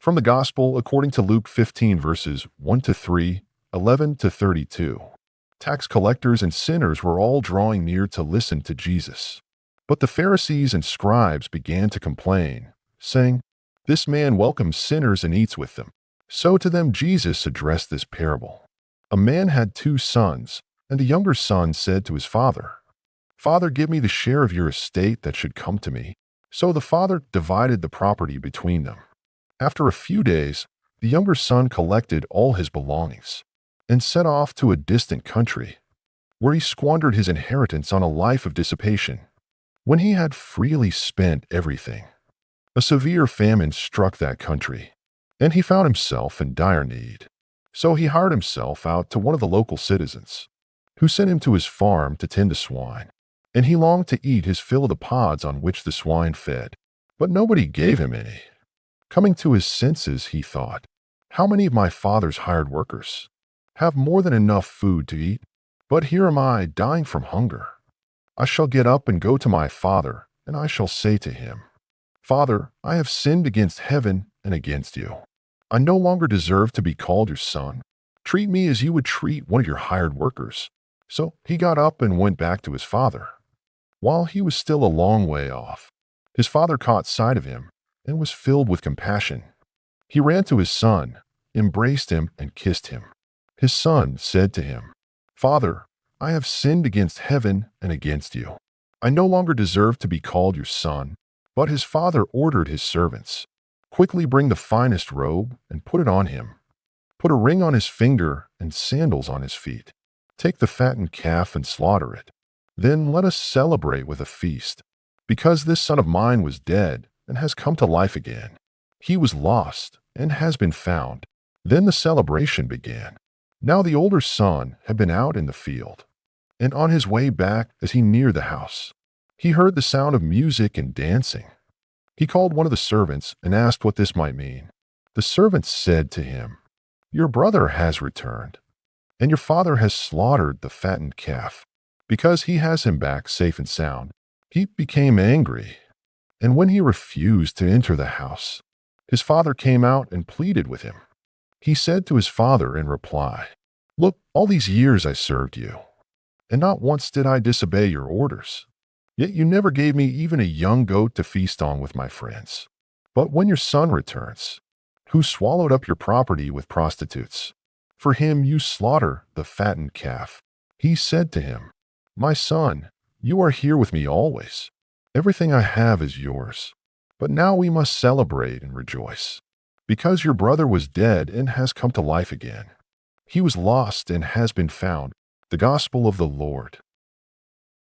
From the Gospel according to Luke 15 verses 1 to 3, 11 to 32. Tax collectors and sinners were all drawing near to listen to Jesus. But the Pharisees and scribes began to complain, saying, "This man welcomes sinners and eats with them." So to them Jesus addressed this parable. A man had 2 sons, and the younger son said to his father, "Father, give me the share of your estate that should come to me." So the father divided the property between them. After a few days, the younger son collected all his belongings and set off to a distant country, where he squandered his inheritance on a life of dissipation. When he had freely spent everything, a severe famine struck that country, and he found himself in dire need. So he hired himself out to one of the local citizens, who sent him to his farm to tend the swine. And he longed to eat his fill of the pods on which the swine fed, but nobody gave him any. Coming to his senses, he thought, "How many of my father's hired workers have more than enough food to eat? But here am I, dying from hunger. I shall get up and go to my father, and I shall say to him, 'Father, I have sinned against heaven and against you. I no longer deserve to be called your son. Treat me as you would treat one of your hired workers.' So he got up and went back to his father. While he was still a long way off, his father caught sight of him and was filled with compassion. He ran to his son, embraced him, and kissed him. His son said to him, 'Father, I have sinned against heaven and against you. I no longer deserve to be called your son.' But his father ordered his servants, 'Quickly bring the finest robe and put it on him. Put a ring on his finger and sandals on his feet. Take the fattened calf and slaughter it. Then let us celebrate with a feast, because this son of mine was dead and has come to life again. He was lost and has been found.' Then the celebration began. Now the older son had been out in the field, and on his way back as he neared the house, he heard the sound of music and dancing. He called one of the servants and asked what this might mean. The servants said to him, 'Your brother has returned, and your father has slaughtered the fattened calf, because he has him back safe and sound.' He became angry, and when he refused to enter the house, his father came out and pleaded with him. He said to his father in reply, 'Look, all these years I served you, and not once did I disobey your orders. Yet you never gave me even a young goat to feast on with my friends. But when your son returns, who swallowed up your property with prostitutes, for him you slaughter the fattened calf.' He said to him, 'My son, you are here with me always. Everything I have is yours. But now we must celebrate and rejoice, because your brother was dead and has come to life again. He was lost and has been found.'" The Gospel of the Lord.